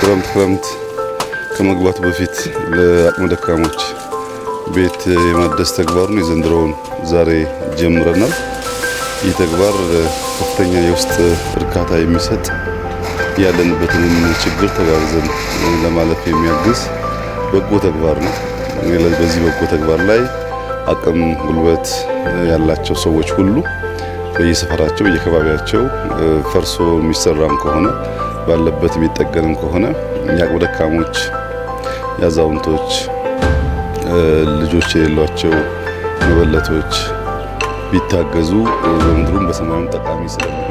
ክረምት ከመግባቱ በፊት ለአቅመ ደካሞች ቤት የማደስ ተግባሩን የዘንድሮውን ዛሬ ጀምረናል። ይህ ተግባር ከፍተኛ የውስጥ እርካታ የሚሰጥ ያለንበትን ችግር ተጋግዘን ለማለፍ የሚያግዝ በጎ ተግባር ነው። በዚህ በጎ ተግባር ላይ አቅም ጉልበት ያላቸው ሰዎች ሁሉ በየሰፈራቸው በየከባቢያቸው ፈርሶ የሚሰራም ከሆነ ባለበት የሚጠገንም ከሆነ የአቅመ ደካሞች፣ የአዛውንቶች፣ ልጆች የሌሏቸው መበለቶች ቢታገዙ በምድሩም በሰማዩም ጠቃሚ ስለሆነ